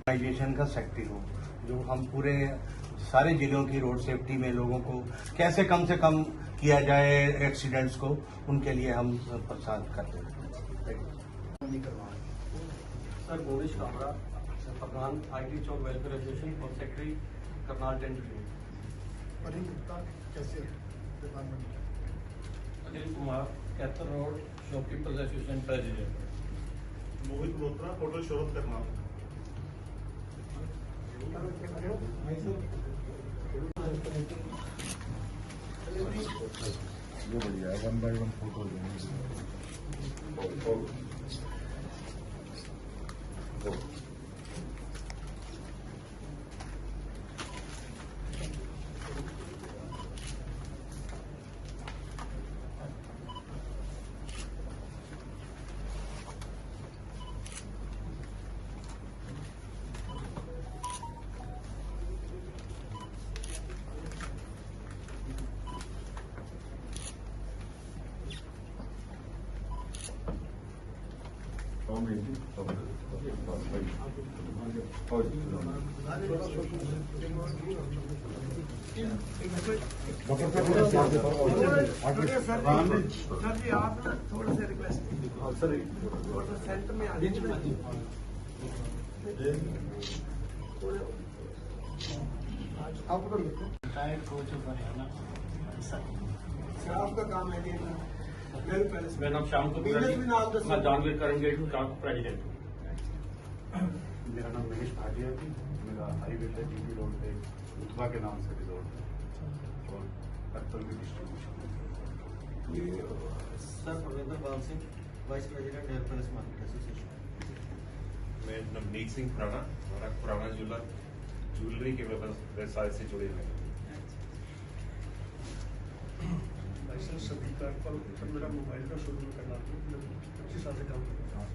Organisation का secretary हूँ, जो हम पूरे सारे जिलों की रोड सेफ्टी में लोगों को कैसे कम से कम किया जाए एक्सीडेंट्स को, उनके लिए हम प्रसाद करते हैं। सर भूमिश कामरा, प्रधान IT चौक वेलफेयर एसोसिएशन और secretary Karnal tent. Anil Kumar, Kaithal road shopkeepers association president. Mohit Botra, hotel showroom Karnal. ये बढ़िया है, 1 by 1 फोटो सर जी आप ना थोड़ा सा रिक्वेस्ट सेंटर में आगे आपका काम है मेरा नाम श्याम कपूर है, मैं दानवीर करंगेट प्रेसिडेंट। मेरा नाम महेश भाटिया है, मेरा हाईवे पे DP रोड पे उत्तवा के नाम से रिजॉर्ट है और पेट्रोल की distribution. Sir Pravinder Pal Singh, vice president air palace market association. मैं नवनीत सिंह खुराना, हमारा खुराना ज्वेलरी के व्यवसाय से जुड़े हुए हैं। सभी कार्यपाल, मेरा मोबाइल का शोरूम करना 25 साल से काम करता हूँ।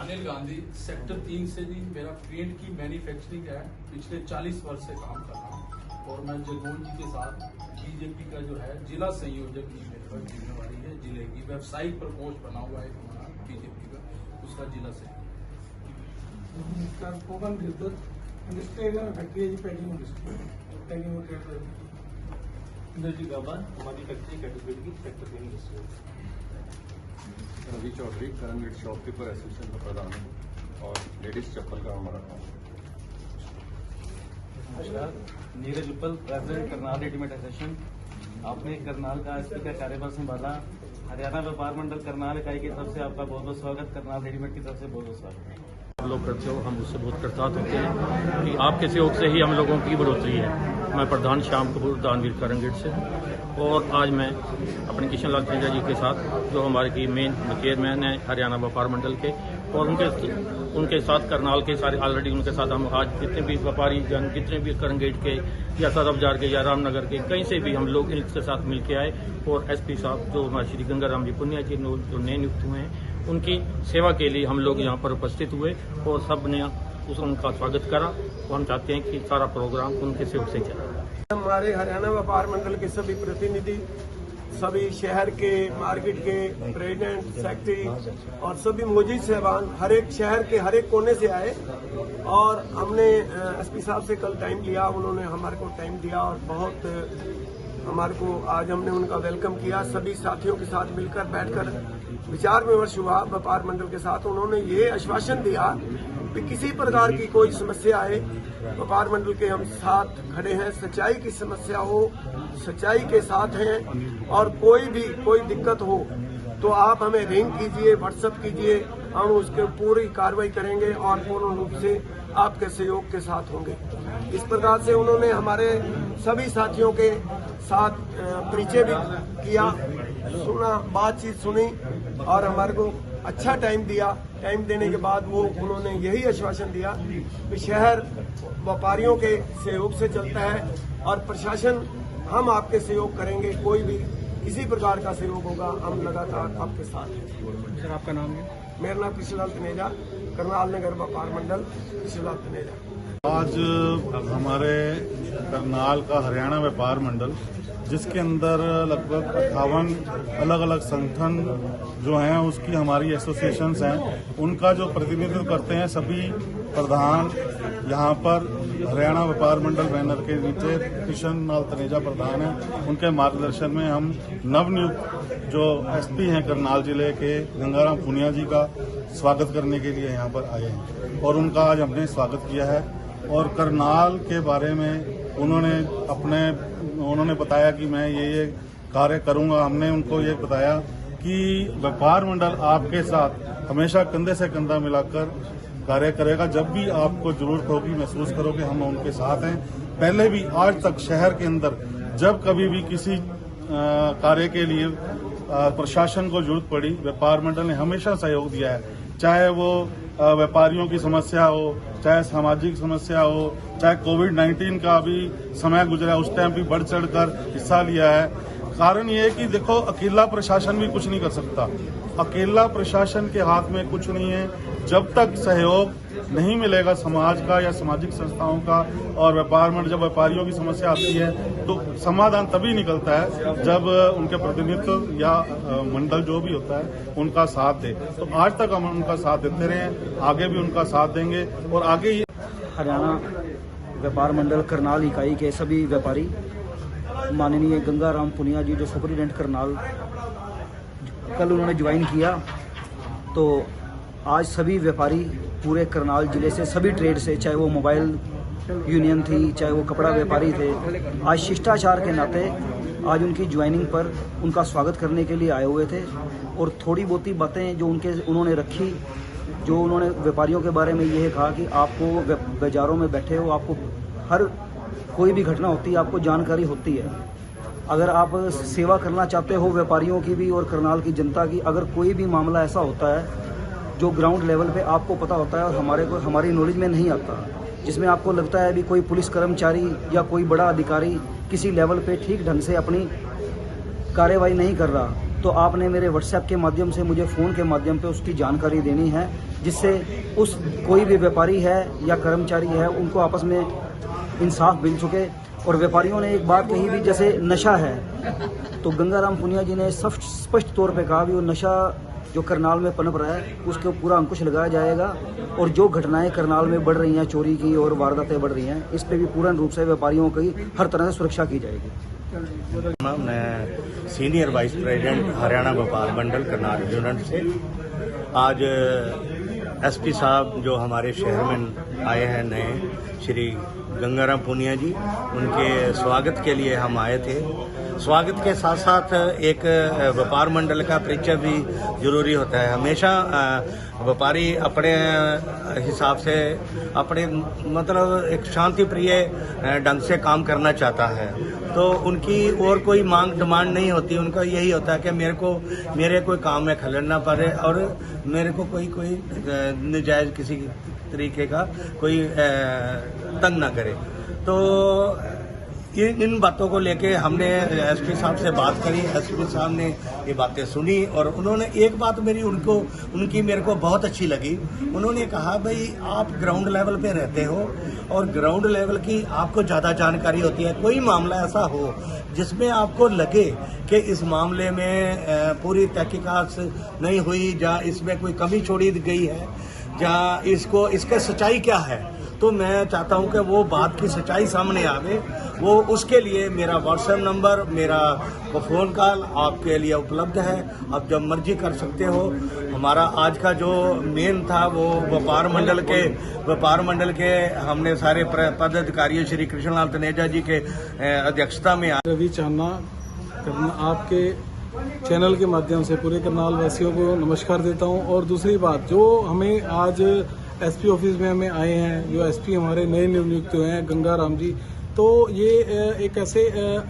अनिल गांधी, सेक्टर 3 से भी मेरा पेंट की मैन्युफैक्चरिंग है, पिछले 40 वर्ष से काम कर रहा हूँ और मैं जगमोहन जी के साथ BJP का जो है जिला संयोजक की मेरे पर जिम्मेवारी है। जिले की वेबसाइट पर पोस्ट बना हुआ है हमारा BJP का, उसका जिला संयोजक। इंद्रजीत गाबा, हमारी फैक्ट्री कैटेगरी की सेक्टर 3 डिस्ट्रिक्ट। रवि चौधरी, करंगेट शॉपकीपर एसोसिएशन का प्रधान हूँ और लेडीज चप्पल का हमारा काम है। नीरज उपल, प्रेसिडेंट करनाल रेडीमेड एसोसिएशन। आपने करनाल का SP का कार्यभार संभाला। हरियाणा व्यापार मंडल करनाल इकाई की तरफ से आपका बहुत बहुत स्वागत, करनाल रेडीमेड की तरफ से बहुत बहुत स्वागत। आप लोग करते हो, हम उससे बहुत कृतज्ञ होते हैं कि आपके सहयोग से ही हम लोगों की बढ़ोतरी है। मैं प्रधान श्याम कपूर, दानवीर करंगेट से, और आज मैं अपने किशन लाल तनेजा जी के साथ, जो हमारे की मेन चेयरमैन है हरियाणा व्यापार मंडल के, और उनके साथ करनाल के सारे ऑलरेडी उनके साथ हम आज जितने भी व्यापारी जन, जितने भी करंगेट के या सदरबाजार के या रामनगर के, कहीं से भी हम लोग इनके साथ मिल के आए और SP साहब जो हमारे श्री गंगाराम जी पुनिया जी जो नए नियुक्त हुए हैं, उनकी सेवा के लिए हम लोग यहाँ पर उपस्थित हुए और सब ने उनका स्वागत करा और हम चाहते हैं कि सारा प्रोग्राम उनके सहयोग से चले। हमारे हरियाणा व्यापार मंडल के सभी प्रतिनिधि, सभी शहर के मार्केट के प्रेसिडेंट, सेक्रेटरी और सभी मौजूद साहबान हर एक शहर के हर एक कोने से आए और हमने SP साहब से कल टाइम लिया, उन्होंने हमारे को टाइम दिया और बहुत हमारे को आज हमने उनका वेलकम किया। सभी साथियों के साथ मिलकर बैठकर विचार विमर्श हुआ व्यापार मंडल के साथ। उन्होंने ये आश्वासन दिया कि किसी प्रकार की कोई समस्या आए, व्यापार मंडल के हम साथ खड़े हैं। सच्चाई की समस्या हो, सच्चाई के साथ हैं और कोई दिक्कत हो तो आप हमें रिंग कीजिए, व्हाट्सएप कीजिए, हम उसके पूरी कार्रवाई करेंगे और पूर्ण रूप से आपके सहयोग के साथ होंगे। इस प्रकार से उन्होंने हमारे सभी साथियों के साथ परिचय भी किया, सुना, बातचीत सुनी और हमारे को अच्छा टाइम दिया। टाइम देने के बाद उन्होंने यही आश्वासन दिया कि शहर व्यापारियों के सहयोग से चलता है और प्रशासन हम आपके सहयोग करेंगे, कोई भी किसी प्रकार का सहयोग होगा हम लगातार आपके साथ हैं। सर आपका नाम है? मेरा नाम किशन लाल तनेजा, करनाल नगर व्यापार मंडल किशन लाल तनेजा। आज हमारे करनाल का हरियाणा व्यापार मंडल जिसके अंदर लगभग 58 अलग अलग संगठन जो हैं उसकी हमारी एसोसिएशंस हैं, उनका जो प्रतिनिधित्व करते हैं सभी प्रधान यहाँ पर हरियाणा व्यापार मंडल बैनर के नीचे किशन लाल तनेजा प्रधान हैं, उनके मार्गदर्शन में हम नवनियुक्त जो एसपी हैं करनाल जिले के गंगाराम पुनिया जी का स्वागत करने के लिए यहाँ पर आए हैं और उनका आज हमने स्वागत किया है। और करनाल के बारे में उन्होंने बताया कि मैं ये कार्य करूंगा। हमने उनको ये बताया कि व्यापार मंडल आपके साथ हमेशा कंधे से कंधा मिलाकर कार्य करेगा। जब भी आपको जरूरत होगी महसूस करो कि हम उनके साथ हैं। पहले भी आज तक शहर के अंदर जब कभी भी किसी कार्य के लिए प्रशासन को जरूरत पड़ी, व्यापार मंडल ने हमेशा सहयोग दिया है, चाहे वो व्यापारियों की समस्या हो, चाहे सामाजिक समस्या हो, चाहे कोविड-19 का भी समय गुजरा उस टाइम भी बढ़ चढ़कर हिस्सा लिया है। कारण ये है कि देखो अकेला प्रशासन भी कुछ नहीं कर सकता, अकेला प्रशासन के हाथ में कुछ नहीं है। जब तक सहयोग नहीं मिलेगा समाज का या सामाजिक संस्थाओं का और व्यापार मंडल, जब व्यापारियों की समस्या आती है तो समाधान तभी निकलता है जब उनके प्रतिनिधित्व या मंडल जो भी होता है उनका साथ दे। तो आज तक हम उनका साथ देते रहे हैं, आगे भी उनका साथ देंगे। और आगे ये हरियाणा व्यापार मंडल करनाल इकाई के सभी व्यापारी, माननीय गंगाराम पुनिया जी जो सुपरिटेंडेंट करनाल कल उन्होंने ज्वाइन किया, तो आज सभी व्यापारी पूरे करनाल जिले से सभी ट्रेड से, चाहे वो मोबाइल यूनियन थी, चाहे वो कपड़ा व्यापारी थे, आज शिष्टाचार के नाते आज उनकी ज्वाइनिंग पर उनका स्वागत करने के लिए आए हुए थे। और थोड़ी बहुत ही बातें जो उन्होंने रखी, जो उन्होंने व्यापारियों के बारे में ये कहा कि आपको बाज़ारों में बैठे हो, आपको हर कोई भी घटना होती है आपको जानकारी होती है। अगर आप सेवा करना चाहते हो व्यापारियों की भी और करनाल की जनता की, अगर कोई भी मामला ऐसा होता है जो ग्राउंड लेवल पे आपको पता होता है और हमारी नॉलेज में नहीं आता, जिसमें आपको लगता है अभी कोई पुलिस कर्मचारी या कोई बड़ा अधिकारी किसी लेवल पे ठीक ढंग से अपनी कार्रवाई नहीं कर रहा, तो आपने मेरे व्हाट्सएप के माध्यम से, मुझे फ़ोन के माध्यम पे उसकी जानकारी देनी है, जिससे उस कोई भी व्यापारी है या कर्मचारी है उनको आपस में इंसाफ मिल सके। और व्यापारियों ने एक बात कही भी, जैसे नशा है, तो गंगाराम पुनिया जी ने स्पष्ट तौर पे कहा भी वो नशा जो करनाल में पनप रहा है उसके पूरा अंकुश लगाया जाएगा। और जो घटनाएं करनाल में बढ़ रही हैं, चोरी की और वारदातें बढ़ रही हैं, इस पे भी पूर्ण रूप से व्यापारियों की हर तरह से सुरक्षा की जाएगी। मैं सीनियर वाइस प्रेसिडेंट हरियाणा व्यापार मंडल करनाल यूनिट से आज एसपी साहब जो हमारे शहर में आए हैं नए, श्री गंगाराम पुनिया जी, उनके स्वागत के लिए हम आए थे। स्वागत के साथ साथ एक व्यापार मंडल का परिचय भी जरूरी होता है। हमेशा व्यापारी अपने हिसाब से, अपने मतलब एक शांति प्रिय ढंग से काम करना चाहता है, तो उनकी और कोई मांग डिमांड नहीं होती। उनका यही होता है कि मेरे कोई काम में खलल ना पड़े और मेरे को कोई नजायज किसी तरीके का कोई तंग ना करे। तो इन बातों को लेके हमने एसपी साहब से बात करी। एसपी साहब ने ये बातें सुनी और उन्होंने एक बात उनकी मेरे को बहुत अच्छी लगी। उन्होंने कहा, भाई आप ग्राउंड लेवल पे रहते हो और ग्राउंड लेवल की आपको ज़्यादा जानकारी होती है। कोई मामला ऐसा हो जिसमें आपको लगे कि इस मामले में पूरी तहकीकात नहीं हुई, या इसमें कोई कमी छोड़ी गई है, या इसके सच्चाई क्या है, तो मैं चाहता हूं कि वो बात की सच्चाई सामने आवे। वो उसके लिए मेरा व्हाट्सएप नंबर, मेरा फ़ोन कॉल आपके लिए उपलब्ध है। आप जब मर्जी कर सकते हो। हमारा आज का जो मेन था वो व्यापार मंडल के हमने सारे पदाधिकारियों श्री कृष्ण लाल तनेजा जी के अध्यक्षता में रवि चाहना आपके चैनल के माध्यम से पूरे करनाल वासियों को नमस्कार देता हूं। और दूसरी बात, जो हमें आज एसपी ऑफिस में हमें आए हैं, जो एसपी हमारे नए नियुक्त हुए हैं गंगाराम जी, तो ये एक ऐसे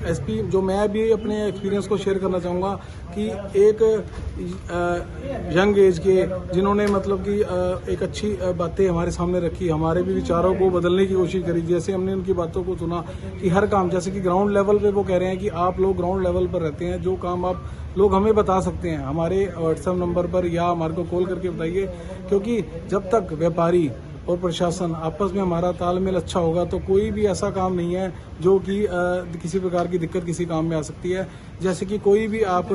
एसपी जो मैं भी अपने एक्सपीरियंस को शेयर करना चाहूँगा कि एक यंग एज के जिन्होंने मतलब कि एक अच्छी बातें हमारे सामने रखी, हमारे भी विचारों को बदलने की कोशिश करी। जैसे हमने उनकी बातों को सुना कि हर काम, जैसे कि ग्राउंड लेवल पे वो कह रहे हैं कि आप लोग ग्राउंड लेवल पर रहते हैं, जो काम आप लोग हमें बता सकते हैं हमारे व्हाट्सएप नंबर पर या हमारे को कॉल करके बताइए, क्योंकि जब तक व्यापारी और प्रशासन आपस में हमारा तालमेल अच्छा होगा तो कोई भी ऐसा काम नहीं है जो कि किसी प्रकार की दिक्कत किसी काम में आ सकती है। जैसे कि कोई भी आप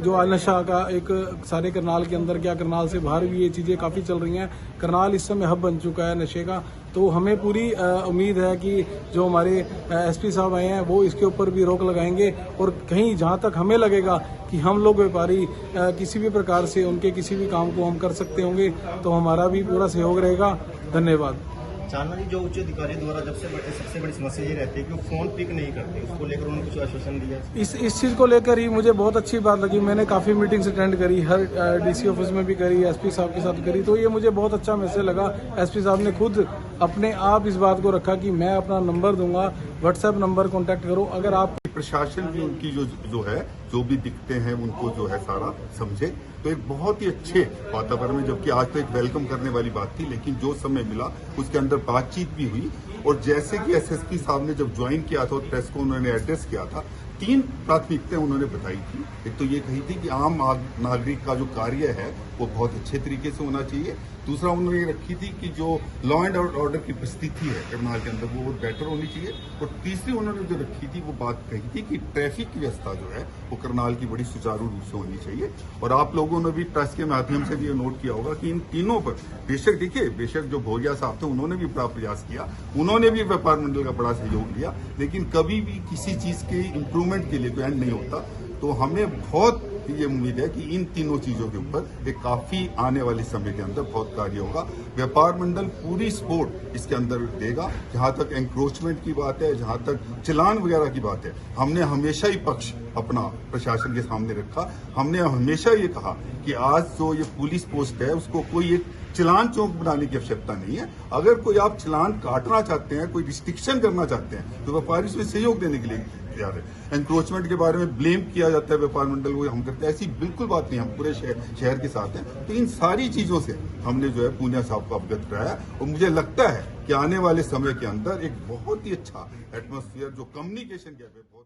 जो नशा का एक सारे करनाल के अंदर क्या करनाल से बाहर भी ये चीज़ें काफ़ी चल रही हैं। करनाल इस समय हब बन चुका है नशे का, तो हमें पूरी उम्मीद है कि जो हमारे एसपी साहब आए हैं वो इसके ऊपर भी रोक लगाएंगे और कहीं जहां तक हमें लगेगा कि हम लोग व्यापारी किसी भी प्रकार से उनके किसी भी काम को हम कर सकते होंगे तो हमारा भी पूरा सहयोग रहेगा। धन्यवाद। चांदना जी, जो उच्च अधिकारी द्वारा सबसे बड़ी समस्या ये रहती है कि वो फोन पिक नहीं करते, उसको लेकर उन्होंने कुछ आश्वासन दिया? इस चीज़ को लेकर ही मुझे बहुत अच्छी बात लगी। मैंने काफ़ी मीटिंग्स अटेंड करी, हर डीसी ऑफिस में भी करी, एसपी साहब के साथ करी, तो ये मुझे बहुत अच्छा मैसेज लगा। एसपी साहब ने खुद अपने आप इस बात को रखा कि मैं अपना नंबर दूंगा, व्हाट्सएप नंबर कॉन्टैक्ट करो। अगर आप प्रशासन भी उनकी जो है जो भी दिखते हैं उनको जो है सारा समझे, तो एक बहुत ही अच्छे वातावरण में, जबकि आज तो एक वेलकम करने वाली बात थी, लेकिन जो समय मिला उसके अंदर बातचीत भी हुई। और जैसे कि एसएसपी साहब ने जब ज्वाइन किया था और प्रेस को उन्होंने एड्रेस किया था, 3 प्राथमिकताएं उन्होंने बताई थी। एक तो ये कही थी कि आम नागरिक का जो कार्य है वो बहुत अच्छे तरीके से होना चाहिए। दूसरा उन्होंने ये रखी थी कि जो लॉ एंड ऑर्डर की परिस्थिति है करनाल के अंदर वो बेटर होनी चाहिए। और तीसरी उन्होंने जो रखी थी वो बात कही थी कि ट्रैफिक की व्यवस्था जो है वो करनाल की बड़ी सुचारू रूप से होनी चाहिए। और आप लोगों ने भी प्रेस के माध्यम से भी ये नोट किया होगा कि इन तीनों पर बेशक जो भोरिया साहब थे उन्होंने भी बड़ा प्रयास किया, उन्होंने भी व्यापार मंडल का बड़ा सहयोग लिया, लेकिन कभी भी किसी चीज के इम्प्रूवमेंट के लिए कोई एंड नहीं होता। तो हमें बहुत ये उम्मीद है कि इन तीनों चीजों के ऊपर एक काफी आने वाले समय के अंदर बहुत कार्य होगा। व्यापार मंडल पूरी सपोर्ट इसके अंदर देगा। जहां तक एंक्रोचमेंट की बात है, जहां तक चलान वगैरह की बात है, हमने हमेशा ही पक्ष अपना प्रशासन के सामने रखा। हमने हमेशा ये कहा कि आज जो ये पुलिस पोस्ट है उसको कोई एक चलान चौक बनाने की आवश्यकता नहीं है। अगर कोई आप चलान काटना चाहते हैं, कोई रिस्ट्रिक्शन करना चाहते हैं, तो व्यापारी उसमें सहयोग देने के लिए तैयार है। एंक्रोचमेंट के बारे में ब्लेम किया जाता है व्यापार मंडल को, हम करते हैं, ऐसी बिल्कुल बात नहीं। हम पूरे शहर के साथ हैं। तो इन सारी चीजों से हमने जो है पूनिया साहब को अवगत कराया और मुझे लगता है कि आने वाले समय के अंदर एक बहुत ही अच्छा एटमॉस्फेयर जो कम्युनिकेशन गैप है बहुत